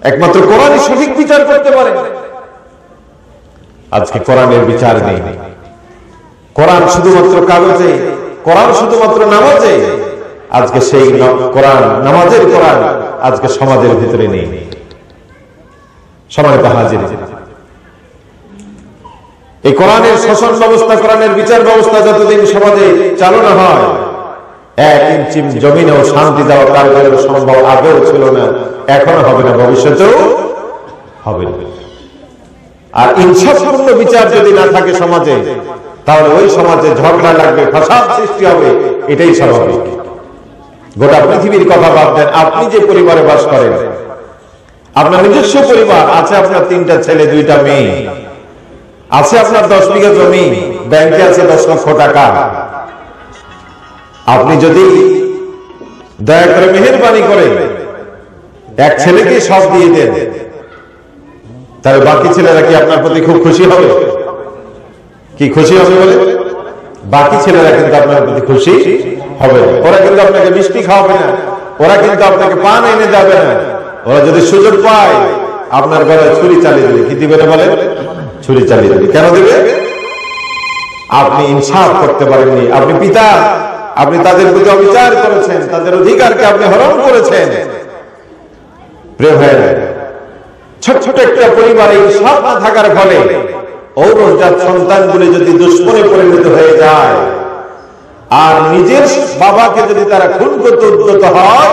একমাত্র কোরআনই সঠিক বিচার করতে পারে। আজকে কোরআনের বিচার নেই। কোরআন শুধুমাত্র কাগজে, কোরআন শুধুমাত্র নামাজে। আজকে সেই কোরআন, নামাজের কোরআন আজকে সমাজের ভিতরে নেই। সম্মানিত হাজির, এই কোরআনের শাসন ব্যবস্থা, কোরআনের বিচার ব্যবস্থা যতদিন সমাজে চালু না হয়, 1 ইঞ্চি জমিনেও শান্তি দেওয়া কারো সম্ভব আগেও ছিল না, এখনো হবে না, ভবিষ্যতেও হবে না। আর ইনসাফপূর্ণ বিচার যদি না থাকে সমাজে, তাহলে ওই সমাজে ঝগড়া লাগবে, ফাসাদ সৃষ্টি হবে, এটাই স্বাভাবিক। গোটা পৃথিবীর কথা বাদ দেন, আপনি যে পরিবারে বাস করেন, আপনার নিজস্ব পরিবার আছে, আপনার 3টা ছেলে 2টা মেয়ে আছে, আপনার 10 বিঘা জমি, ব্যাংকে আছে 10 লক্ষ টাকা। আপনি যদি দয়া করে মেহেরবানি করে এক ছেলেকে সব দিয়ে দেন, তাহলে বাকি ছেলেরা কি আপনার প্রতি খুব খুশি হবে? কি খুশি হবে বলে? বাকি ছেলেরা কিন্তু আপনার প্রতি খুশি হবে। ওরা কিন্তু আপনাকে মিষ্টি খাওয়াবে না, ওরা কিন্তু আপনাকে পান এনে যাবে না। ওরা যদি সুযোগ পায় আপনার ঘরে ছুরি চালিয়ে দেবে। কি দিবে বলে? ছুরি চালিয়ে দেবে। কেন দিবে? আপনি ইনসাফ করতে পারেননি, আপনি পিতা, আপনি তাদের প্রতি অবিচার করেছেন, তাদের অধিকারকে আপনি হরণ করেছেন। প্রিয় ভাইরা, ছোট ছোট একটা পরিবারে ইনসাফ না থাকার ফলে ঔরজাত সন্তানগুলি যদি দুশ্মনে পরিণত হয়ে যায়, আর নিজের বাবাকে যদি তারা খুন করতে উদ্যত হয়,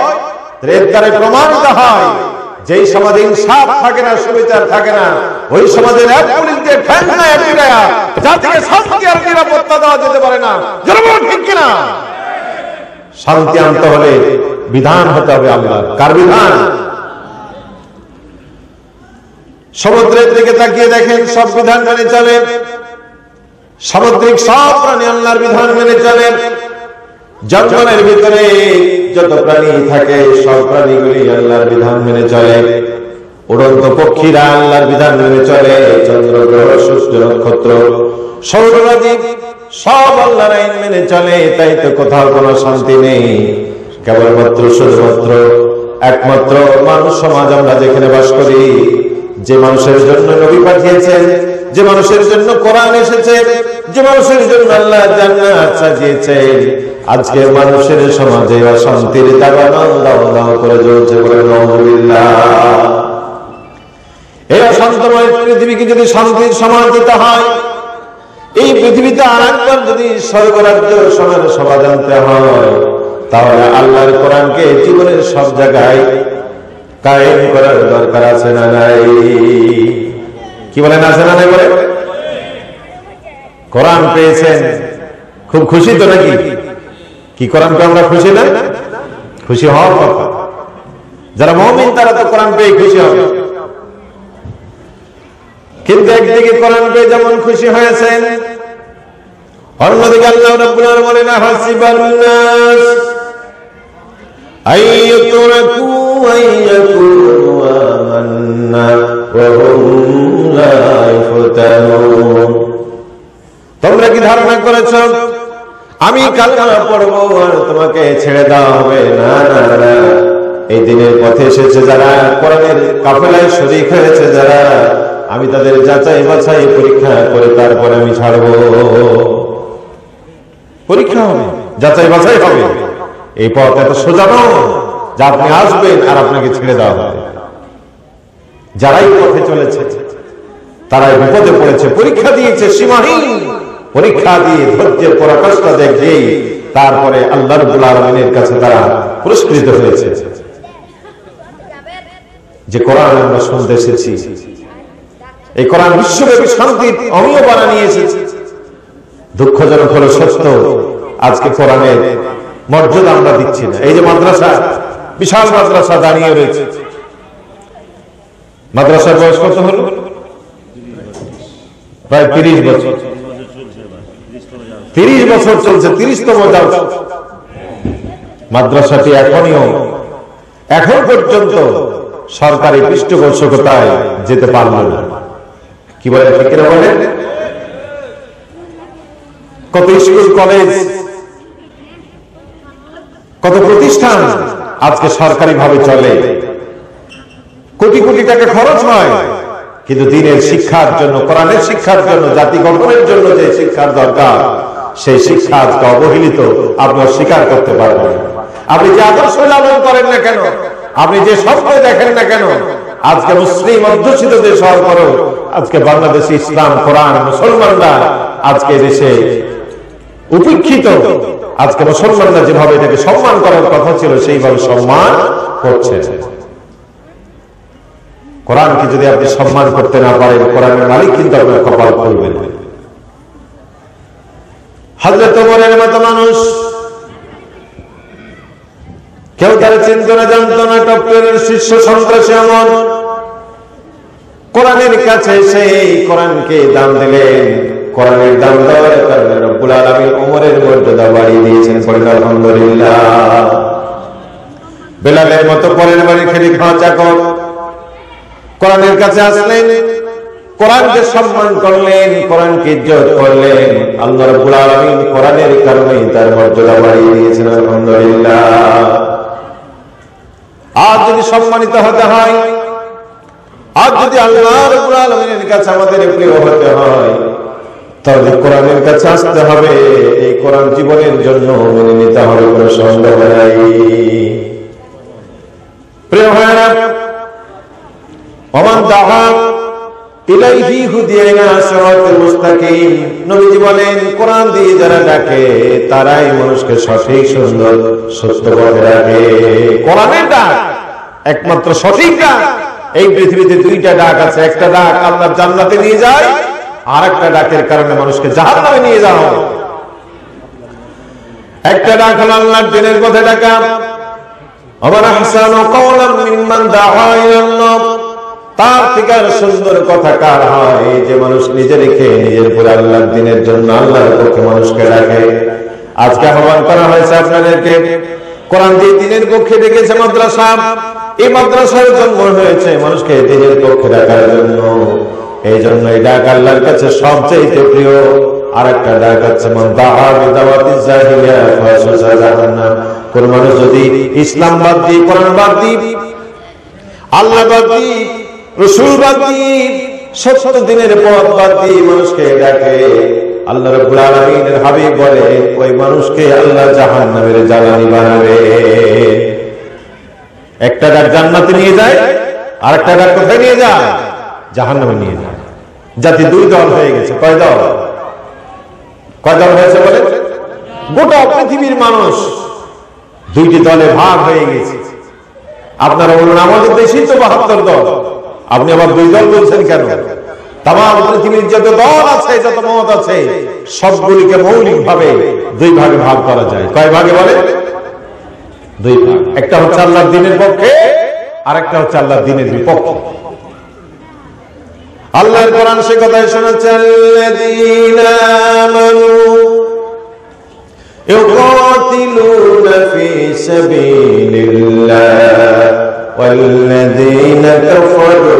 এর দ্বারা প্রমাণিত হয় যেই সমাজে ইনসাফ থাকে না, সুবিচার থাকে না, ওই সমাজের এক পুলিশকে ঠ্যাংনা এড়িয়ে জাতিকে শান্তি আর নিরাপত্তা দেওয়া যেতে পারে না। জনগণ ঠিক কিনা? শান্তি আনতে হলে বিধান হতে হবে আল্লাহ। কার বিধান? সমুদ্রের দিকে তাকিয়ে দেখেন, সব বিধান মেনে চলে। সামুদ্রিক সব প্রাণী আল্লাহর বিধান মেনে চলে। জঙ্গলের ভিতরে যত প্রাণী থাকে সব প্রাণীগুলি আল্লাহর বিধান মেনে চলে। উড়ন্ত পক্ষীরা আল্লাহর বিধান মেনে চলে। চন্দ্র গ্রহ, সূর্য, নক্ষত্র, সৌররাজি সব আল্লাহর আইন মেনে চলে। তাই তো কোথাও কোনো শান্তি নেই। কেবলমাত্র শুধুমাত্র একমাত্র মানুষ সমাজ আমরা যেখানে বাস করি, যে মানুষের জন্য নবী পাঠিয়েছেন, যে মানুষের জন্য কোরআন এসেছে, যে মানুষের জন্য আল্লাহ জান্নাত সাজিয়েছেন, আজকে মানুষের সমাজে অশান্তির দাবানল দাও দাও করে জ্বলছে। বলে নাউযুবিল্লাহ। এই অশান্তময় পৃথিবীকে যদি শান্তির সমাজ দিতে হয়, এই পৃথিবীতে আরেকবার যদি স্বর্গরাজ্য সোনার সমাজ আনতে হয়, তাহলে আল্লাহর কোরআনকে জীবনের সব জায়গায় কায়েম করার দরকার আছে না নাই? কি বলেন, আছে না নাই? বলে কোরআন পেয়েছেন, খুব খুশি তো নাকি? কি কোরআন পেয়ে আমরা খুশি না? খুশি হওয়ার কথা। যারা মুমিন তারা তো কোরআন পেয়ে খুশি হবে। কিন্তু একদিকে কোরআন পেয়ে যেমন খুশি হয়েছেন, অন্যদিকে আল্লাহ রাব্বুল আলামিন বলেন, হাসিবান নাস আইয়ুতরাকু আইয়াকুলু আমান্না ওয়া হুম লা ইফতানুন। তোমরা কি ধারণা করেছো আমি কালেমা পড়বো আর তোমাকে ছেড়ে দেওয়া হবে? না না না, এই দিনের পথে এসেছে যারা, কোরআনের কাফেলায় শরীক হয়েছে যারা, আমি তাদের যাচাই বাছাই পরীক্ষা করে তারপরে আমি ছাড়বো। পরীক্ষা হবে, যাচাই বাছাই হবে। এই পথ এত সোজা নয় যে আপনি আসবেন আর আপনাকে ছেড়ে দেওয়া হবে। যারাই পথে চলেছে তারাই বিপদে পড়েছে, পরীক্ষা দিয়েছে, সীমাহীন পরীক্ষা দিয়ে ধৈর্যের পরাকাষ্ঠা দেখেই তারপরে আল্লাহ রাব্বুল আলামিনের কাছে তারা পুরস্কৃত হয়েছে। যে কোরআন আমরা শুনতে এসেছি, এই কোরআন বিশ্বব্যাপী শান্তির অমীয় বানা নিয়ে এসেছে। দুঃখজনক হলো সত্য, আজকে কোরআনের মর্যাদা আমরা দিচ্ছি না। এই যে মাদ্রাসা, বিশাল মাদ্রাসা দাঁড়িয়ে রয়েছে, মাদ্রাসার বয়স কত হলো? প্রায় 30 বছর। 30 বছর চলছে, 30তম যাচ্ছে। মাদ্রাসাটি এখন পর্যন্ত সরকারি পৃষ্ঠপোষকতায় যেতে পারল না। কি বলে, ঠিক কিনা বলেন? কত স্কুল, কলেজ, কত প্রতিষ্ঠান আজকে সরকারি ভাবে চলে, কোটি কোটি টাকা খরচ হয়, কিন্তু দ্বীনের শিক্ষার জন্য, কোরআনের শিক্ষার জন্য, জাতি গঠনের জন্য যে শিক্ষার দরকার, সেই শিক্ষা আজকে অবহেলিত। আপনি অস্বীকার করতে পারবেন। আপনি যে আদর্শ লালন করেন না কেন, আপনি যে স্বপ্ন দেখেন না কেন, আজকে মুসলিম অধ্যুষিত দেশ হওয়ার পরও আজকে বাংলাদেশে ইসলাম, কোরআন, মুসলমানরা আজকে দেশে উপেক্ষিত। আজকে মুসলমানরা যেভাবে এটাকে সম্মান করার কথা ছিল সেইভাবে সম্মান করছে। কোরআনকে যদি আপনি সম্মান করতে না পারেন, কোরআনের মালিক কিন্তু আপনার কপাল খুলবেন। হযরত ওমরের মতো মানুষ, কেউ তারা চিনত না, জানত না, টপের শীর্ষ সন্ত্রাসী ওমর কোরআনের কাছে এসে কোরআনকে দাম দিলেন। কোরআনের দাম দেওয়ার কারণে রব্বুল আলামিন ওমরের মর্যাদা বাড়িয়ে দিয়েছেন। পড়েন আলহামদুলিল্লাহ। বেলালের মতো পরের বাড়ি খেলি খাওয়া চাকর কোরআনের কাছে আসলেন, কোরআনকে সম্মান করলেন, কোরআনকে ইজ্জত করলেন। আল্লাহ রাব্বুল আলামিন কোরআনের কারণে তার মর্যাদা বাড়িয়ে দিয়েছেন। আলহামদুলিল্লাহ। আজ যদি সম্মানিত হতে হয়, আজ যদি আল্লাহ রাব্বুল আলামিনের কাছে আমাদের প্রিয় হতে হয়, তাহলে কোরআনের কাছে আসতে হবে। এই কোরআন জীবনের জন্য মেনে নিতে হবে, কোনো সন্দেহ নাই। প্রিয় ভাইরা, ওমান দাআ ইলাইহি হুদিনা সিরাতাল মুস্তাকিম, নবীজি বলেন কোরআন দিয়ে যারা ডাকে তারাই মানুষকে সঠিক, সুন্দর, সত্য পথে ডাকে। কোরআনের ডাক একমাত্র সঠিক ডাক। এই পৃথিবীতে দুইটা ডাক আছে, একটা ডাক আল্লাহর জান্নাতে নিয়ে যায়, আর একটা ডাকের কারণে মানুষকে জাহান্নামে নিয়ে যাওয়া হয়। একটা ডাক হলো আল্লাহর দ্বীনের পথে ডাকা। ওয়া আহসানু কাওলাম মিম্মান দাআ ইলাল্লাহ, তার থেকে আর সুন্দর কথা কার হয় যে মানুষ নিজে রেখে নিজের পুরো আল্লাহর দ্বীনের জন্য, আল্লাহর পক্ষে মানুষকে ডাকে। আজকে আহ্বান করা হয়েছে আপনাদেরকে, কোরআন দিয়ে দ্বীনের পক্ষে ডেকেছে মাদ্রাসা। এই মাদ্রাসার জন্ম হয়েছে মানুষকে দ্বীনের পক্ষে ডাকার জন্য। এই জন্য এই ডাক আল্লাহর কাছে সবচেয়ে প্রিয়। আর একটা ডাক আছে মান দাআ বিদাওয়াতিজ জাহিলিয়া ফাসাজা জাহান্নাম। কোন মানুষ যদি ইসলাম বাদ দিয়ে, কোরআন বাদ দিয়ে, আল্লাহ বাদ দিয়ে, রাসূল বাদ দিয়ে, সত্য দ্বীনের পথ বাদ দিয়ে মানুষকে ডাকে, আল্লাহ রাব্বুল আলামিনের হাবিব বলে ওই মানুষকে আল্লাহ জাহান্নামের জ্বালানি বানাবে। একটা ডাক জান্নাতে নিয়ে যায়, আর একটা ডাক কোথায় নিয়ে যায়? জাহান্নামে নিয়ে যায়। জাতি দুই দল হয়ে গেছে। কয় দল? কয় দল হয়েছে বলে? গোটা পৃথিবীর মানুষ দুইটি দলে ভাগ হয়ে গেছে। আপনারা বলুন আমাদের দেশেই তো 72 দল, আপনি আবার দুই দল বলছেন কেন? তাম পৃথিবীর যত দল আছে, যত মত আছে, সবগুলিকে মৌলিক ভাবে দুই ভাগে ভাগ করা যায়। কয় ভাগে বলে? দুই ভাগ। একটা হচ্ছে আল্লাহর দ্বীনের পক্ষে, আর একটা হচ্ছে আল্লাহর দ্বীনের বিপক্ষে। আল্লাহর কোরআন সে কথাই শোনাচ্ছে, আল্লাযীনা আমানু ইউকাতিলুনা ফি সাবিলিল্লাহ ওয়াল্লাযীনা কাফারু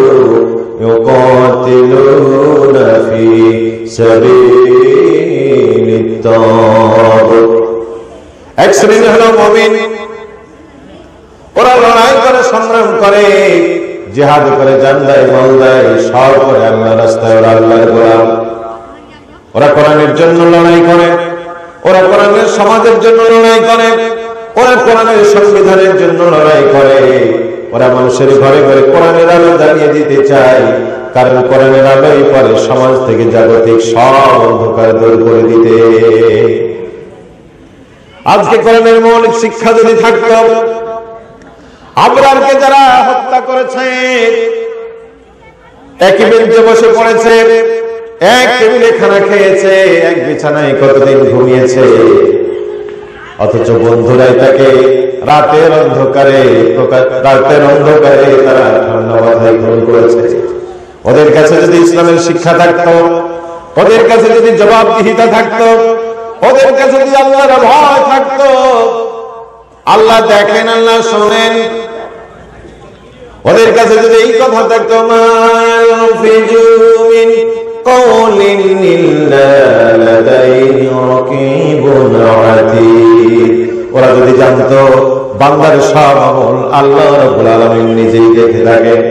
ইউকাতিলুনা ফি সাবিলিত তাগুত। এক শ্রেণী হলো মুমিন, ওরা লড়াই করে, সংগ্রাম করে, জিহাদ করে, জান দেয়, মাল দেয়, সব করে আল্লাহর রাস্তায়। ওরা আল্লাহর গোলাম। ওরা কোরআনের জন্য লড়াই করে, ওরা কোরআনের সমাজের জন্য লড়াই করে, ওরা কোরআনের সংবিধানের জন্য লড়াই করে। ওরা মানুষের ঘরে ঘরে কোরআনের আলো জ্বালিয়ে দিতে চায়, কারণ কোরআনের আলোই পরে সমাজ থেকে জাগতিক সব অন্ধকার দূর করে দিতে। আজকে কোরআনের মৌলিক শিক্ষা যদি থাকত, আবরারকে যারা হত্যা করেছে, একই বেঞ্চে বসে পড়েছে, এক টেবিলে খানা খেয়েছে, এক বিছানায় কতদিন ঘুমিয়েছে, অথচ বন্ধুরাই তাকে রাতের অন্ধকারে তারা ঠান্ডা মাথায় খুন করেছে। ওদের কাছে যদি ইসলামের শিক্ষা থাকতো, ওদের কাছে যদি জবাবদিহিতা থাকতো, ওদের কাছে যদি আল্লাহর ভয় থাকতো, আল্লাহ দেখেন, আল্লাহ শোনেন, ওদের কাছে যদি এই কথা থাকতো, মা ইয়ালফিজু মিন কাওলিন ইল্লা লাদাইহি রাকীবুন আতীদ। ওরা যদি জানতো বান্দার সব আমল আল্লাহ রাব্বুল আলামিন নিজেই দেখে থাকেন।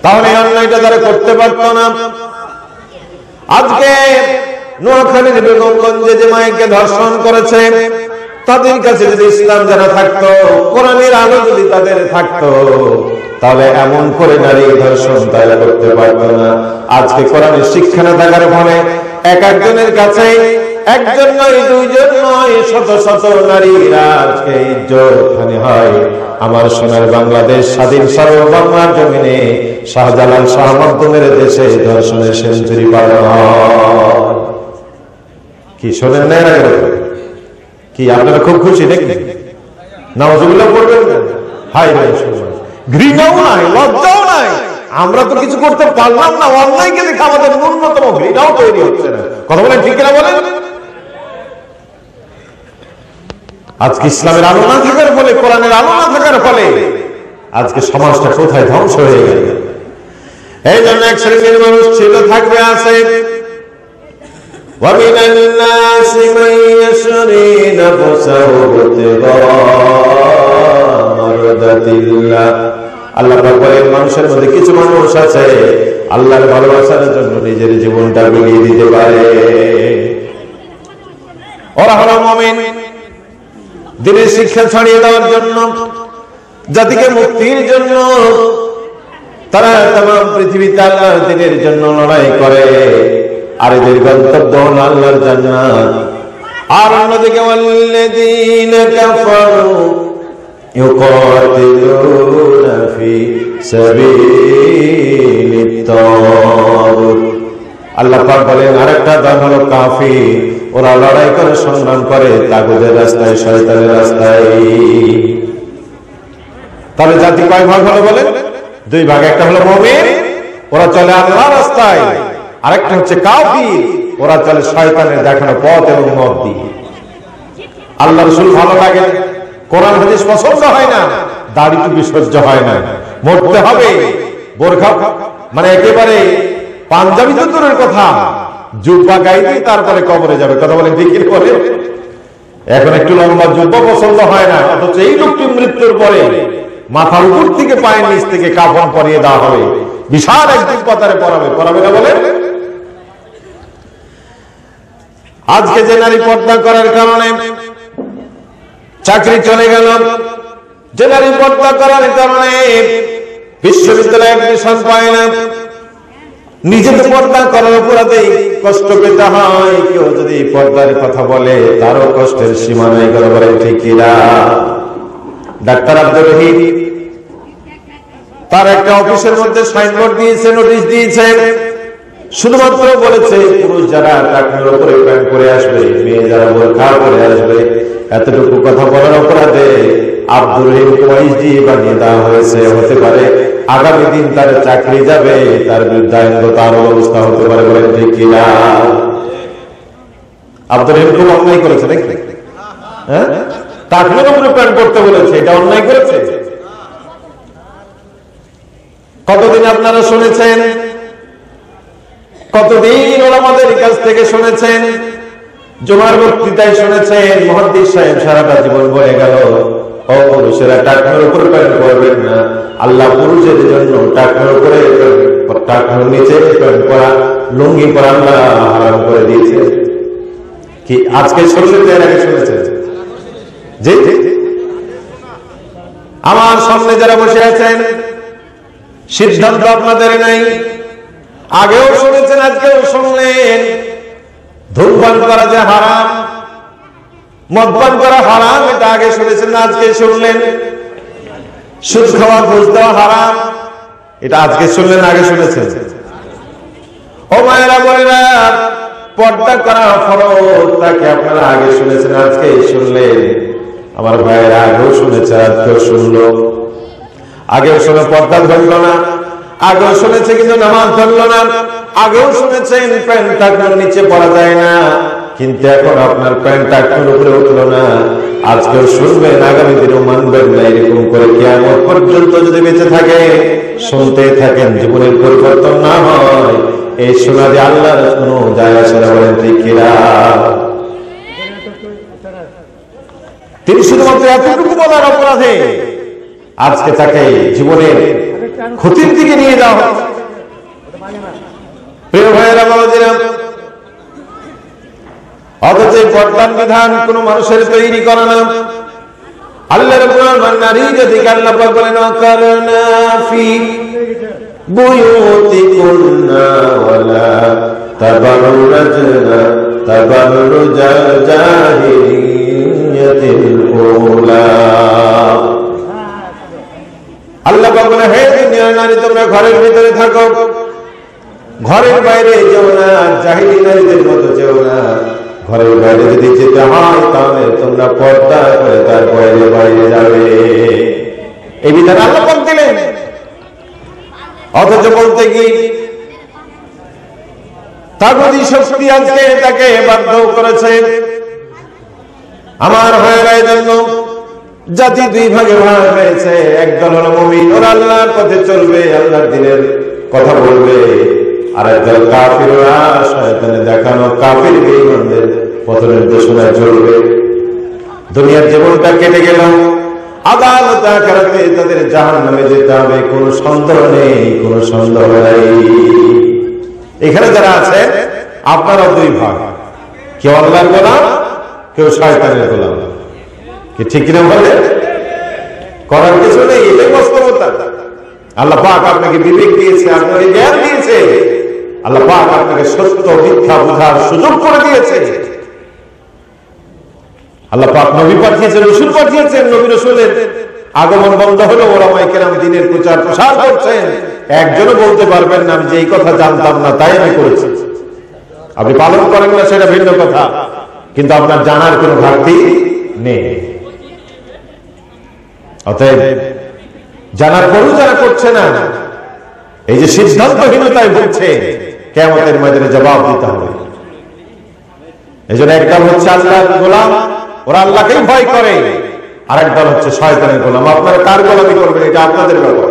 তাহলে অন্যায়টা তারা করতে পারত না। আজকে নোয়াখালীর বেগমগঞ্জে যে মায়েকে ধর্ষণ করেছে, তাদের কাছে যদি ইসলাম যারা থাকতো, কোরআনের আলো যদি তাদের থাকতো, তাহলে এমন করে নারী ধর্ষণ তারা করতে পারত না। আজকে কোরআনের শিক্ষা না থাকার ফলে এক একজনের কাছে একজন নয়, দুইজন নয়, শত শত নারীরা আজকে ইজ্জতহানি হয়। আমার সোনার বাংলাদেশ স্বাধীন সার্বভৌমার জমিনে শাহজালাল শাহ মখদুমের দেশে ধর্ষণের সেঞ্চুরি পালন হয়। কি শোনেন না? কি আপনারা খুব খুশি নাকি? নাউজুবিল্লাহ পড়বেন না? হায় হায়, ঘৃণাও নাই, লজ্জাও নাই। আমরা তো কিছু করতে পারলাম না, অন্যায়কে দেখে আমাদের ন্যূনতম ঘৃণাও তৈরি হচ্ছে না। কথা বলেন ঠিক না বলেন? আজকে ইসলামের আলো না থাকার ফলে, কোরআনের আলো না থাকার ফলে আজকে সমাজটা কোথায় ধ্বংস হয়ে গেল। এই জন্য এক শ্রেণীর মানুষ ছিল, থাকবে, আছে। وَمِنَ النَّاسِ مَن يَشْرِي نَفْسَهُ ابْتِغَاءَ مَرْضَاتِ اللَّهِ। আল্লাহ পাক বলেন, মানুষের মধ্যে কিছু মানুষ আছে আল্লাহর ভালোবাসার জন্য নিজের জীবনটা বিলিয়ে দিতে পারে। ওরা হলো মুমিন। দ্বীনের শিক্ষা ছড়িয়ে দেওয়ার জন্য, জাতিকে মুক্তির জন্য তারা তাম পৃথিবীতে আল্লাহর দ্বীনের জন্য লড়াই করে। আর এদের গন্তব্য হলো আল্লাহর জান্নাত। আর অন্যদিকে ওয়াল্লাযীনা কাফারু ইউকাতিলুনা ফি সাবিলিত তাগুত। আল্লাহ পাক বলেন, আরেকটা দল হলো কাফির, ওরা লড়াই করে, সংগ্রাম করে তাগুতের রাস্তায়, শয়তানের রাস্তায়। তাহলে জাতি কয় ভাগ হলো বলেন? দুই ভাগ। একটা হলো মুমিন, ওরা চলে আল্লাহর রাস্তায়। আরেকটা হচ্ছে কাফির, ওরা চলে শয়তানের দেখানো পথ এবং মত দিয়ে। আল্লাহ রাসূল ভালো লাগে, কোরআন হাদিস পছন্দ হয় না, দাড়ি টুপি সহ্য হয় না, মরতে হবে, বোরখা মানে একেবারে পাঞ্জাবি তো দূরের কথা, জুব্বা গাইতে তারপরে কবরে যাবে। কথা বলেন ঠিক কি করে? এখন একটু লম্বা জুব্বা পছন্দ হয় না, অথচ এই লোকটি মৃত্যুর পরে মাথার উপর থেকে পায়ের নিচ থেকে কাফন পরিয়ে দেওয়া হবে, বিশাল এক জুব্বা তারে পরাবে। পরাবে না বলেন? আজকে যে নারী পর্দা করার কারণে চাকরি চলে গেল, যে নারী পর্দা করার কারণে বিশ্ববিদ্যালয়ে অ্যাডমিশন পায় না, নিজেকে পর্দা করার অপরাধে কষ্ট পেতে হয়, কেউ যদি পর্দার কথা বলে তারও কষ্টের সীমা নাই। কথা বলেন ঠিক কিনা? ডাক্তার আব্দুর রহিম তার একটা অফিসের মধ্যে সাইনবোর্ড দিয়েছে, নোটিশ দিয়েছে, শুধুমাত্র বলেছে পুরুষ যারা টাকনোর উপরে প্যান্ট পরে আসবে, মেয়ে যারা বোরখা পরে আসবে, এতটুকু কথা বলার অপরাধে আব্দুর রহিমকে ওয়াইজি বানিয়ে দেওয়া হয়েছে। হতে পারে আগামী দিন তার চাকরি যাবে, তার বিরুদ্ধে আইনগত আরো অবস্থা হতে পারে। বলেন ঠিক কিনা? আব্দুর রহিম খুব অন্যায় করেছে নাকি? হ্যাঁ, টাকনোর উপরে প্যান্ট পরতে বলেছে, এটা অন্যায় করেছে। কতদিন আপনারা শুনেছেন, কতদিন ওলামাদের কাছ থেকে শুনেছেন, জুমার বক্তৃতায় শুনেছেন, মুহাদ্দিস সাহেব সারাটা জীবন বলে গেল, ও পুরুষেরা টাকনোর উপর প্যান্ট পরবেন না। আল্লাহ পুরুষের জন্য টাকনোর উপরে, টাকনোর নিচে প্যান্ট পরা, লুঙ্গি পরা আল্লাহ হারাম করে দিয়েছে। কি আজকে শুনলেন? এর আগে শুনেছেন? জি, আমার সামনে যারা বসে আছেন, সিদ্ধান্ত আপনাদের নাই, আগেও শুনেছেন, আজকেও শুনলেন। ধূমপান করা যে হারাম, মদপান করা হারাম, এটা আগে শুনেছেন না আজকে শুনলেন। সুদ খাওয়া, ঘুষ দেওয়া হারাম, এটা আজকে শুনলেন আগে শুনেছেন। ও মায়েরা বোনেরা, পর্দা করা ফরজ, তাকে আপনারা আগে শুনেছেন, আজকে শুনলেন। আমার ভাইয়েরা আগেও শুনেছে, আজকেও শুনলো। আগেও শুনে পর্দা ধরল না, আগেও শুনেছে কিন্তু নামাজ ধরল না। আগেও শুনেছেন প্যান্ট টাকনোর নিচে পরা যায় না, কিন্তু এখন আপনার প্যান্ট টাকনোর উপরে উঠলো না। আজকেও শুনবেন, আগামী দিনেও মানবেন না। এরকম করে কিয়ামত পর্যন্ত যদি বেঁচে থাকে, শুনতে থাকেন, জীবনের পরিবর্তন না হয়, এই শোনা যে আল্লাহর কোনো যায় আসে না। বলেন ঠিক কিনা? তিনি শুধুমাত্র এতটুকু বলার অপরাধে আজকে তাকে জীবনের ক্ষতির দিকে নিয়ে যাওয়া হচ্ছে। প্রিয় ভাইয়েরা বাবাজিরা, অথচ এই পর্দার বিধান কোন মানুষের তৈরি করা না। আল্লাহ রাব্বুল আলামিন নারী জাতিকে আল্লাহ পাক বলেন, ওয়াকারনা ফি বুয়ুতিকুন্না ওয়ালা তাবাররাজনা তাবাররুজাল জাহিলিয়াতিল উলা। আল্লাহ পাক বলেন, হে দুনিয়ার নারী, তোমরা ঘরের ভিতরে থাকো, ঘরের বাইরে যেও না, জাহিলি নারীদের মতো যেও না। ঘরের বাইরে যদি যেতে হয় তাহলে তোমরা পর্দা করে তারপরে বাইরে যাবে। এই বিধান আল্লাহ পাক দিলেন। অথচ বলতে কি তাগুতি শক্তি আজকে তাকে বাধ্য করেছে। আমার ভাইয়ের জন্য জাতি দুই ভাগে ভাগ হয়েছে। একদল হলো মুমিন, ওরা আল্লাহর পথে চলবে, আল্লাহর দ্বীনের কথা বলবে। আর একদল কাফিররা শয়তানের দেখানো কাফির বেঈমানদের পথ নির্দেশনায় চলবে। দুনিয়ার জীবনটা কেটে গেল, আদালত আখিরাতে তাদের জাহান্নামে যেতে হবে, কোনো সন্দেহ নেই, কোনো সন্দেহ নাই। এখানে যারা আছে আপনারা দুই ভাগ, কেউ আল্লাহর গোলাম, কেউ শয়তানের গোলাম। কি ঠিক কিনা বলে? করার কিছু নেই, এটাই বাস্তবতা। আল্লাহ পাক আপনাকে বিবেক দিয়েছে, আপনাকে জ্ঞান দিয়েছে, আল্লাহ পাক আপনাকে সত্য মিথ্যা বোঝার সুযোগ করে দিয়েছে। আল্লাহ পাক নবী পাঠিয়েছেন, রাসূল পাঠিয়েছেন। নবী রাসূলের আগমন বন্ধ হলো, ওলামায়ে কেরাম দ্বীনের প্রচার প্রসার করছেন। একজনও বলতে পারবেন না যে এই কথা জানতাম না তাই আমি করেছি। আপনি পালন করেন না সেটা ভিন্ন কথা, কিন্তু আপনার জানার কোনো ঘাটতি নেই। অতএব জানার পরও যারা করছে না, এই যে সিদ্ধান্তহীনতায় ভুগছে, কিয়ামতের ময়দানে জবাব দিতে হবে। এই জন্য একটা হচ্ছে আল্লাহর গোলাম, ওরা আল্লাহকেই ভয় করে, আর একটা হচ্ছে শয়তানের গোলাম। আপনারা কার গোলামি করবেন এটা আপনাদের ব্যাপার।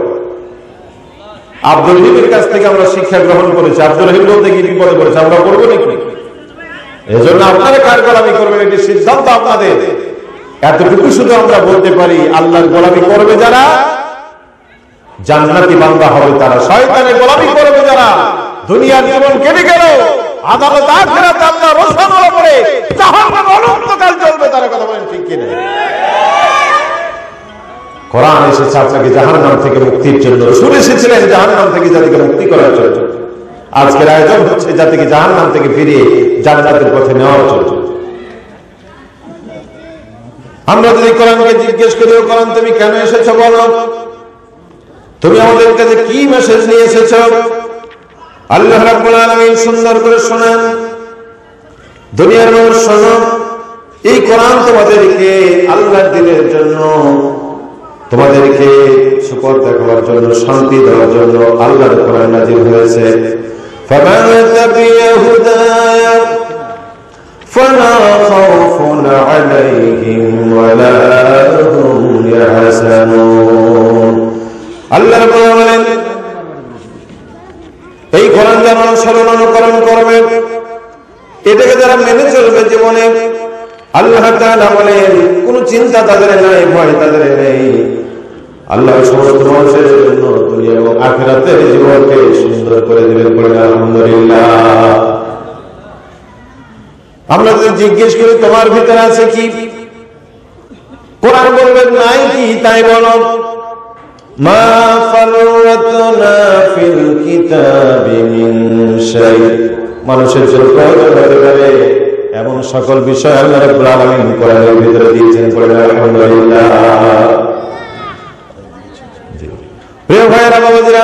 আব্দুল রহিমের কাছ থেকে আমরা শিক্ষা গ্রহণ করেছি, আব্দুল রহিম বলতে কি বিপদে পড়েছে, আমরা করবো নাকি? এই জন্য আপনারা কার গোলামি করবেন এটি সিদ্ধান্ত আপনাদের। এতটুকু শুধু আমরা বলতে পারি, আল্লাহর গোলামি করবে যারা জান্নাতি বান্দা হবে তারা, শয়তানের গোলামি করবে যারা দুনিয়ার জীবন কেটে গেল, আদালত আখিরাতে আল্লাহ রোশনালো করে জাহান্নামে অনন্তকাল জ্বলবে তারা। কথা বলেন ঠিক কিনা? কোরআন এসেছে আপনাকে জাহান্নাম থেকে মুক্তির জন্য, রাসূল এসেছিলেন জাহান্নাম থেকে জাতিকে মুক্তি করার জন্য। আজকের আয়োজন হচ্ছে জাতিকে জাহান্নাম থেকে ফিরিয়ে জান্নাতের পথে নেওয়ার জন্য। আমরা যদি কোরআনকে জিজ্ঞেস করি, কোরআন তুমি কেন এসেছো বলো, তুমি আমাদের কাছে কি মেসেজ নিয়ে এসেছো? আল্লাহ রাব্বুল আলামিন সুন্দর করে শোনান, দুনিয়ার মানুষ শোনো, এই কোরআন তোমাদেরকে আল্লাহর দ্বীনের জন্য, তোমাদেরকে সুপথ দেখাবার জন্য, শান্তি দেওয়ার জন্য আল্লাহর কোরআন নাযিল হয়েছে। ফামান তাবিয়া হুদায়া ফালা খাউফুন আলাইহিম ওয়ালা হুম ইয়াহজানুন। আল্লাহ রাব্বুল আলামিন এই কোরআন যারা অনুসরণ অনুকরণ করবে, এটাকে যারা মেনে চলবে জীবনে, আল্লাহ তাআলা বলেন কোন চিন্তা তাদের নাই, ভয় তাদের নেই। আল্লাহ সমস্ত মানুষের জন্য দুনিয়া এবং আখিরাতের জীবনকে সুন্দর করে দিবেন। বলেন আলহামদুলিল্লাহ। আমরা যদি জিজ্ঞেস করি তোমার ভিতরে আছে কি, কোরআন বলবেন নাই কি, তাই বলো। মা ফাররাতনা ফিল কিতাবি মিন শাই। মানুষের জন্য প্রয়োজন হতে পারে এমন সকল বিষয় আল্লাহ রাব্বুল আলামিন কোরআনের ভিতরে দিয়েছেন। বলেন আলহামদুলিল্লাহ। প্রিয় ভাইয়েরা বাবাজিরা,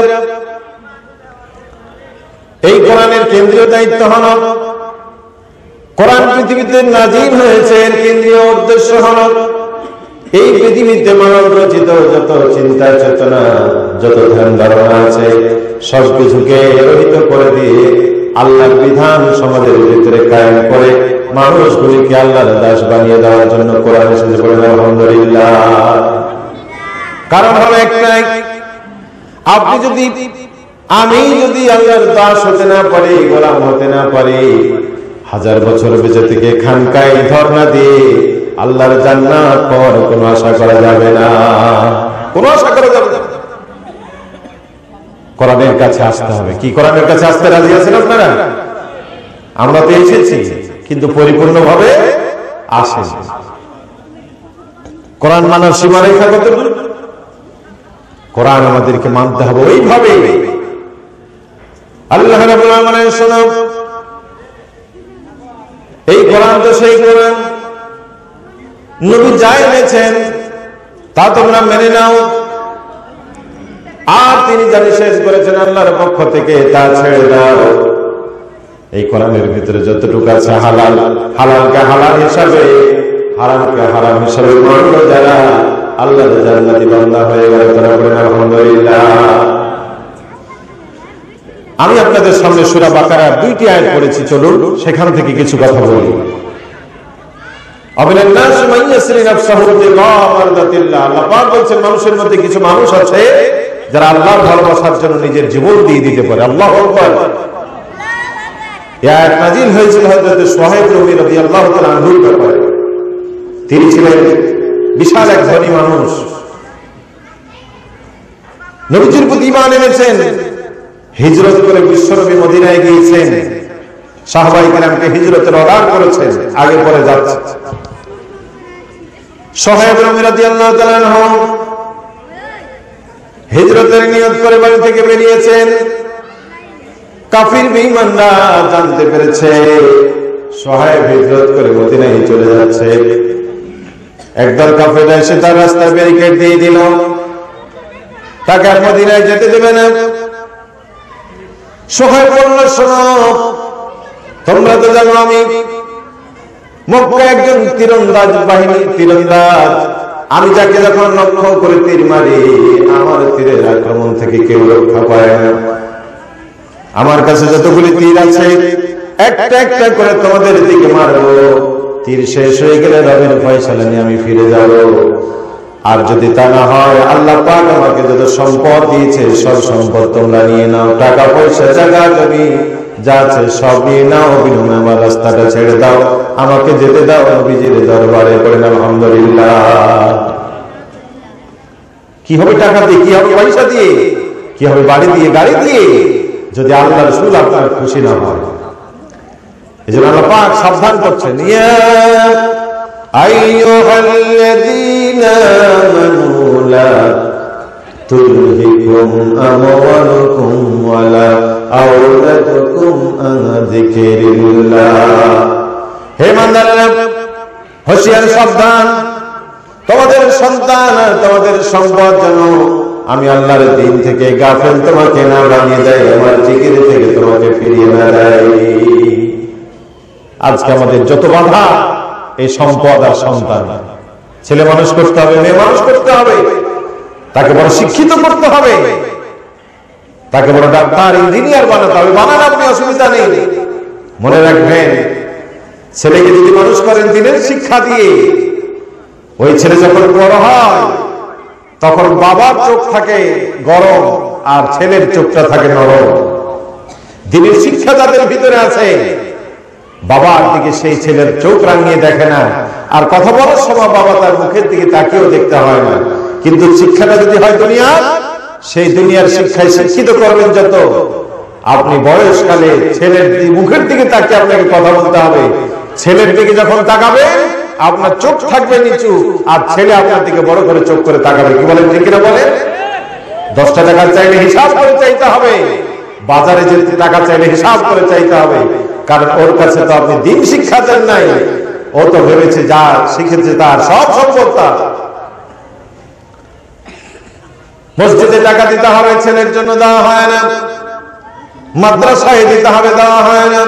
এই কোরআনের কেন্দ্রীয় দায়িত্ব হল, কোরআন পৃথিবীতে নাযিল হয়েছে, এর কেন্দ্রীয় উদ্দেশ্য হল এই পৃথিবীতে মানব রচিত যত চিন্তা চেতনা, যত ধ্যান ধারণা আছে সবকিছুকে রহিত করে দিয়ে আল্লাহর বিধান সমাজের ভিতরে কায়েম করে মানুষগুলিকে আল্লাহর দাস বানিয়ে দেওয়ার জন্য কোরআন এসেছে। বলেন আলহামদুলিল্লাহ। কারণ হলো একটাই, আপনি যদি, আমি যদি আল্লাহর দাস হতে না পারি, গোলাম হতে না পারি, 1000 বছর বেঁচে থেকে খানকায় ধর্ণা দিয়ে আল্লাহর জান্নাত পাওয়ার কোনো আশা করা যাবে না, কোনো আশা করা যাবে না। কোরআনের কাছে আসতে হবে। কি কোরআনের কাছে আসতে রাজি আছেন আপনারা? আমরা তো এসেছি কিন্তু পরিপূর্ণভাবে আসেন। কোরআন মানার সীমারেখা কতটুকু? কোরআন আমাদেরকে মানতে হবে ওইভাবে। আল্লাহ রাব্বুল আলামিন শোনো, এই কোরআন তো সেই কোরআন, নবী যা এনেছেন তা তোমরা মেনে নাও, আর তিনি যা নিষেধ করেছেন আল্লাহর পক্ষ থেকে তা ছেড়ে দাও। এই কোরআনের ভিতরে যতটুকু আছে হালাল, হালালকে হালাল হিসাবে, হারামকে হারাম হিসাবে মানলো যারা, আল্লাহর জান্নাতি বান্দা হয়ে গেল। তারা বলেন আলহামদুলিল্লাহ। আমি আপনাদের সামনে সূরা বাকারা 2টি আয়াত পড়েছি, চলুন সেখান থেকে কিছু কথা বলি। আল্লাহ পাক বলছেন মানুষের মধ্যে কিছু মানুষ আছে যারা আল্লাহর ভালোবাসার জন্য নিজের জীবন দিয়ে দিতে পারে। আল্লাহু আকবার। এই আয়াত নাযিল হয়েছিল হযরত সুহাইব রাদিয়াল্লাহু তাআলা আনহুর ব্যাপারে। তিনি ছিলেন বিশাল এক ধনী মানুষ, নবীজির প্রতি ঈমান এনেছেন, হিজরত করে বিশ্বনবী মদিনায় গিয়েছেন, সাহাবায়ে কেরামকে হিজরতের অর্ডার করেছেন, আগে পরে যাচ্ছে। সুহাইব রাদিয়াল্লাহু তাআলা আনহু হিজরতের নিয়ত করে বাড়ি থেকে বেরিয়েছেন। কাফির বেঈমানরা জানতে পেরেছে সুহাইব হিজরত করে মদিনায় চলে যাচ্ছে। একদল কাফেররা এসে তার রাস্তায় ব্যারিকেড দিয়ে দিল, তাকে আর মদিনায় যেতে দেবে না। সুহাইব বলল, শোনো, তোমরা তো জানো আমি মক্কায় একজন তীরন্দাজ বাহিনী, তীরন্দাজ। আমি যাকে যখন লক্ষ্য করে তীর মারি, আমার তীরের আক্রমণ থেকে কেউ রক্ষা পায় না। আমার কাছে যতগুলি তীর আছে একটা একটা করে তোমাদের দিকে মারবো, তীর শেষ হয়ে গেলে রবের ফয়সালা নিয়ে আমি ফিরে যাব। আর যদি তা না হয়, আল্লাহ পাক আমাকে যত সম্পদ দিয়েছে সব সম্পদ তোমরা নিয়ে নাও, টাকা পয়সা জায়গা জমি যা আছে সব নিয়ে নাও, বিনিময়ে আমার রাস্তাটা ছেড়ে দাও, আমাকে যেতে দাও নবীজির দরবারে। করেন আলহামদুলিল্লাহ। কি হবে টাকা দিয়ে, কি হবে পয়সা দিয়ে, কি হবে বাড়ি দিয়ে, গাড়ি দিয়ে, যদি আল্লাহ রাসূল আপনার খুশি না হয়। এজন্য আল্লাহ পাক সাবধান করছেন, ইয়া আইয়ুহাল্লাযীনা আমানু লা তুলহিকুম আমওয়ালুকুম ওয়ালা আওলাদুকুম আন যিকরিল্লাহ। হে ইমানদাররা, হোশিয়ার, সাবধান, তোমাদের সন্তান আর তোমাদের সম্পদ যেন আমি আল্লাহর দ্বীন থেকে গাফেল তোমাকে না বানিয়ে দেয়, আমার জিকির থেকে তোমাকে ফিরিয়ে না দেয়। আজকে আমাদের যত বাধা, এই সম্পদ আর সন্তান। ছেলে মানুষ করতে হবে, মেয়ে মানুষ করতে হবে, তাকে বড় শিক্ষিত করতে হবে, তাকে বড় ডাক্তার, ইঞ্জিনিয়ার বানাতে হবে। বানান আপনি, অসুবিধা নেই। মনে রাখবেন, ছেলেকে যদি মানুষ করেন দিনের শিক্ষা দিয়ে, ওই ছেলে যখন বড় হয় তখন বাবার চোখ থাকে গরম আর ছেলের চোখটা থাকে নরম। দিনের শিক্ষা যাদের ভিতরে আছে, বাবার দিকে সেই ছেলের চোখ রাঙিয়ে দেখে না, আর কথা বলার সময় বাবা তার মুখের দিকে তাকিয়েও দেখতে হয় না। কিন্তু শিক্ষাটা যদি হয় দুনিয়ার, সেই দুনিয়ার শিক্ষায় শিক্ষিত করবেন যত, আপনি বয়সকালে ছেলের মুখের দিকে তাকিয়ে আপনাকে কথা বলতে হবে। ছেলের দিকে যখন তাকাবেন আপনার চোখ থাকবে নিচু, আর ছেলে আপনার দিকে বড় করে চোখ করে তাকাবে। কি বলেন, ঠিক কিনা বলেন? 10 টাকা চাইলে হিসাব করে চাইতে হবে, বাজারে যে টাকা চাইলে হিসাব করে চাইতে হবে, কারণ ওর কাছে তো আপনি দিন শিক্ষা দেন নাই। ও তো ভেবেছে যা শিখেছে তার সব সম্পদ তার। মসজিদে টাকা দিতে হবে, ছেলের জন্য দেওয়া হয় না। মাদ্রাসায় দিতে হবে, দেওয়া হয় না।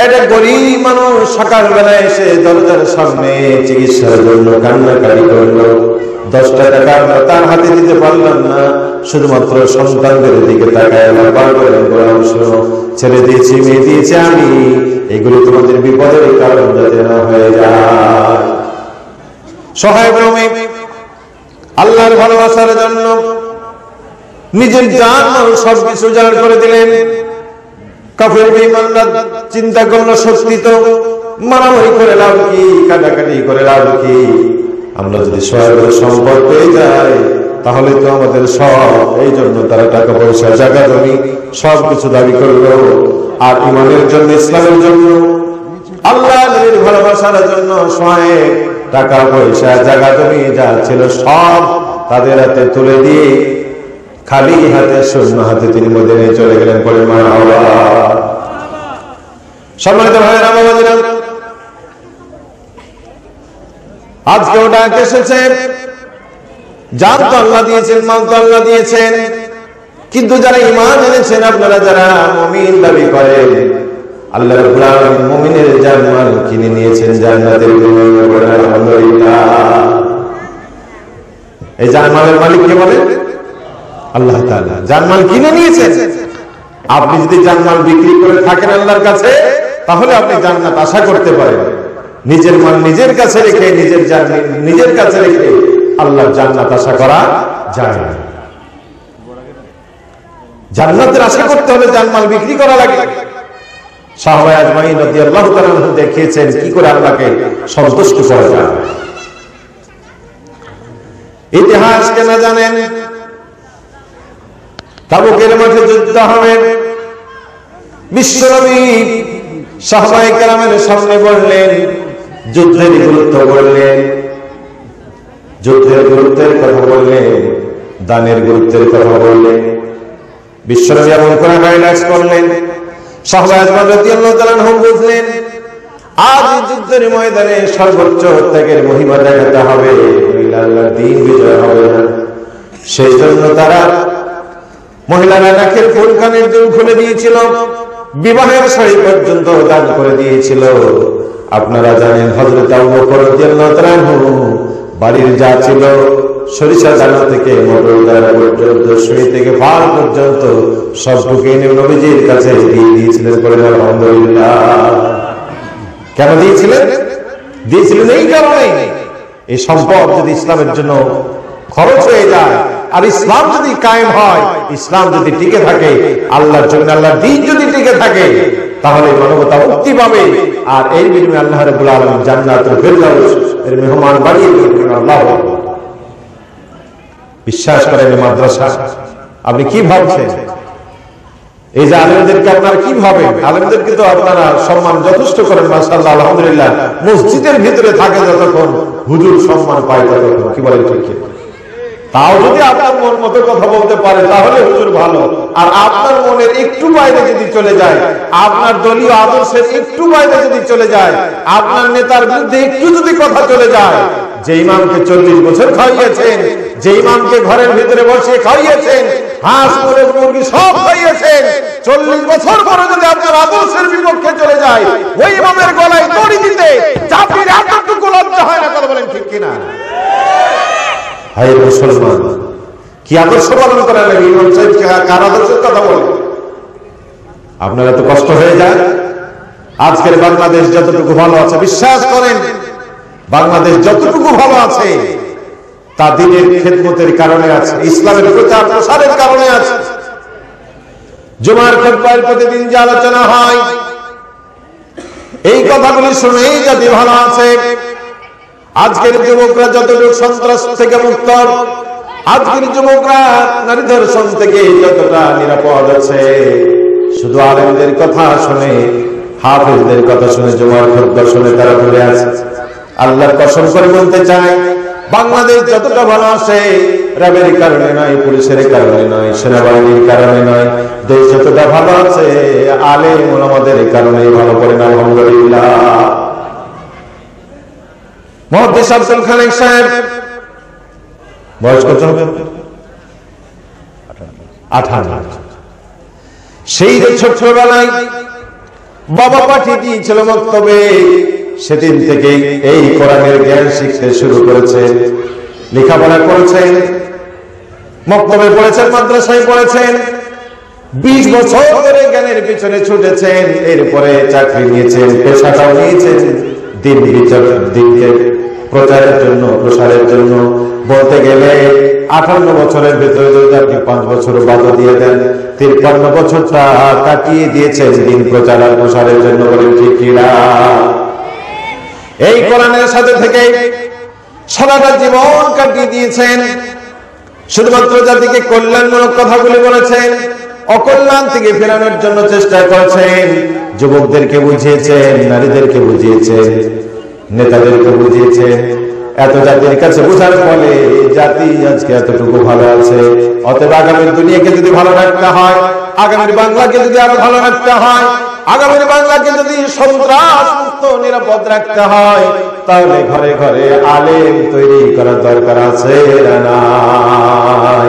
এটা গরিব মানুষ সকালবেলা এসে দরজার সামনে চিকিৎসার জন্য কান্নাকাটি করলো, 10 টাকা তার হাতে দিতে পারলাম না, শুধুমাত্র সন্তানদের দিকে তাকায় বারবার করে বললাম, শোনো, ছেলে দিয়েছি, মেয়ে দিয়েছি আমি, এগুলো তোমাদের বিপদের কারণ যাতে না হয়ে যায়। সহায়ক আল্লাহর ভালোবাসার জন্য নিজের জান মাল সবকিছু উজাড় করে দিলেন। কাফের বেঈমানরা চিন্তা করলো, সত্যি তো, মারামারি করে লাভ কি, কাটাকাটি করে লাভ কি, আমরা যদি সহায়ক সম্পদ পেয়ে যাই তাহলে তো আমাদের সব। এই জন্য তারা টাকা পয়সা, জায়গা জমি সবকিছু দাবি করলো। আর ইমানের জন্য, ইসলামের জন্য, আল্লাহ নবীর ভালোবাসার জন্য সময় টাকা পয়সা, জায়গা জমি যা ছিল সব তাদের হাতে তুলে দিয়ে খালি হাতে, শূন্য হাতে তিনি মদিনায় চলে গেলেন। পরে মারহাবা। সম্মানিত ভাইয়েরা, বাবাজিরা, আজকে ওটা এসেছে, জান তো আল্লাহ দিয়েছেন, মাল তো আল্লাহ দিয়েছেন, কিন্তু যারা ঈমান এনেছেন, আপনারা যারা মুমিন দাবি করেন, আল্লাহ রাব্বুল আলামিন মুমিনের জান-মাল কিনে নিয়েছেন জান্নাতের বিনিময়ে। বলেন আলহামদুলিল্লাহ। এই জান-মালের মালিক কে বলেন? আল্লাহ তাআলা। জান-মাল কিনে নিয়েছেন। আপনি যদি জান-মাল বিক্রি করে থাকেন আল্লাহর কাছে, তাহলে আপনি জান্নাত আশা করতে পারেন। নিজের মাল নিজের কাছে রেখে, নিজের জান নিজের কাছে রেখে আল্লাহর জান্নাত আশা করা যায় না। জান্নাতের আশা করতে হলে জান-মাল বিক্রি করা লাগে। সাহাবা আজমাইন রাদিয়াল্লাহু তাআলা দেখিয়েছেন কি করে আল্লাহকে সন্তুষ্ট করা যায়। ইতিহাস কেন জানেন? তাবুকের মাঠে যুদ্ধ হবে, বিশ্বনবী সাহাবায়ে কেরামের সামনে বললেন, যুদ্ধের গুরুত্ব বললেন, যুদ্ধের গুরুত্বের কথা বললেন, দানের গুরুত্বের কথা বললেন। বিশ্বনবী এমন করে হাইলাইট করলেন, সাহাবা আজমান রাদিয়াল্লাহু তাআলা আনহুম বুঝলেন, আজ যুদ্ধের ময়দানে সর্বোচ্চ ত্যাগের মহিমা দেখাতে হবে, নইলে আল্লাহর দ্বীন বিজয় হবে না। সেই জন্য তারা মহিলারা নাকের ফুল, কানের দুল খুলে দিয়েছিল, বিবাহের শাড়ি পর্যন্ত দান করে দিয়েছিল। আপনারা জানেন হযরত আবু বকর রাদিয়াল্লাহু তাআলা আনহু বাড়ির যা ছিল, সরিষা দানা থেকে মটর দানা পর্যন্ত, সুই থেকে ফাল পর্যন্ত সবটুকু এনে নবীজির কাছে দিয়ে দিয়েছিলেন। বলেন আলহামদুলিল্লাহ। কেন দিয়েছিলেন? দিয়েছিলেন এই কারণে, এই সম্পদ যদি ইসলামের জন্য খরচ হয়ে যায়, আর ইসলাম যদি কায়েম হয়, ইসলাম যদি টিকে থাকে, আল্লাহর জন্য, আল্লাহর দ্বীন যদি টিকে থাকে, তাহলে মানবতা মুক্তি পাবে। আর এই বিনিময়ে আল্লাহ রাব্বুল আলামিন জান্নাতুল ফিরদাউস এর মেহমান বানিয়ে দিবেন। আল্লাহ বিশ্বাস করেন এই মাদ্রাসা, আপনি কি ভাবছেন? এই যে আলেমদেরকে আপনারা কি ভাবেন? আলেমদেরকে তো আপনারা সম্মান যথেষ্ট করেন, মাশাআল্লাহ, আলহামদুলিল্লাহ। মসজিদের ভিতরে থাকে যতক্ষণ, হুজুর সম্মান পায় ততক্ষণ। কি বলেন ঠিক? তাও যদি আপনার মন মতো কথা বলতে পারে তাহলে হুজুর ভালো। আর আপনার মনের একটু বাইরে যদি চলে যায়, আপনার দলীয় আদর্শের একটু বাইরে যদি চলে যায়, আপনার নেতার বিরুদ্ধে একটু যদি কথা চলে যায়, যে ইমামকে 40 বছর খাইয়েছেন, যে ইমামকে ঘরের ভিতরে বসে খাইয়েছেন, হাঁস মুরগ মুরগি সব খাইয়েছেন, 40 বছর পরে যদি আপনার আদর্শের বিপক্ষে চলে যায়, ওই ইমামের গলায় দড়ি দিতে জাতির এতটুকু লজ্জা হয় না? কথা বলেন ঠিক কিনা? হাই মুসলমান, কি আদর্শ পালন করেন? ইমাম সাহেব কার আদর্শের কথা বলেন? আপনার এত কষ্ট হয়ে যায়? আজকের বাংলাদেশ যতটুকু ভালো আছে, বিশ্বাস করেন, বাংলাদেশ যতটুকু ভালো আছে তা দ্বীনের খেদমতের কারণে আছে, ইসলামের প্রচার প্রসারের কারণে আছে। জুমার খুতবায় প্রতিদিন যে আলোচনা হয়, এই কথাগুলি শুনেই জাতি ভালো আছে। আজকের যুবকরা যতটুকু সন্ত্রাস থেকে মুক্ত, আজকের যুবকরা নারী ধর্ষণ থেকে যতটা নিরাপদ আছে, শুধু আলেমদের কথা শুনে, হাফেজদের কথা শুনে, জুমার খুতবা শুনে তারা ভুলে আছে। আল্লাহর কসম করে বলতে চাই, বাংলাদেশ যতটা ভালো আছে, র্যাবের কারণে নয়, পুলিশের কারণে নয়, সেনাবাহিনীর কারণে নয়, দেশ যতটা ভালো আছে আলেম ওলামাদের কারণে ভালো। করেন আলহামদুলিল্লাহ। মুহাদ্দিস আব্দুল খালেক সাহেব বয়স কত? 58। সেই যে ছোটবেলায় বাবা পাঠিয়ে দিয়েছিল মক্তবে, সেদিন থেকে এই কোরআনের জ্ঞান শিখতে শুরু করেছেন, লেখাপড়া করেছেন, মক্তবে পড়েছেন, মাদ্রাসায় পড়েছেন, 20 বছর ধরে জ্ঞানের পিছনে ছুটেছেন। এরপরে চাকরি নিয়েছেন, পেশাটাও নিয়েছেন, দিনকে প্রচারের জন্য, প্রসারের জন্য। বলতে গেলে 58 বছরের ভেতরে যদি আপনি 5 বছর বাদ দিয়ে দেন, 53 বছরটা কাটিয়ে দিয়েছেন দিন প্রচার আর প্রসারের জন্য। বলেন ঠিক কিনা? এই কোরআনের সাথে থেকে সারাটা জীবন কাটিয়ে দিয়েছেন। শুধুমাত্র জাতিকে কল্যাণমূলক কথাগুলি বলেছেন, অকল্যাণ থেকে ফেরানোর জন্য চেষ্টা করেছেন। যুবকদেরকে বুঝিয়েছেন, নারীদেরকে বুঝিয়েছেন, নেতাদেরকে বুঝিয়েছেন। এত জাতির কাছে বোঝার ফলে জাতি আজকে এতটুকু ভালো আছে। অতএব আগামীর দুনিয়াকে যদি ভালো রাখতে হয়, আগামীর বাংলাকে যদি আরো ভালো রাখতে হয়, আগামীর বাংলাকে যদি সন্ত্রাস মুক্ত নিরাপদ রাখতে হয়, তাহলে ঘরে ঘরে আলেম তৈরি করার দরকার আছে না নাই?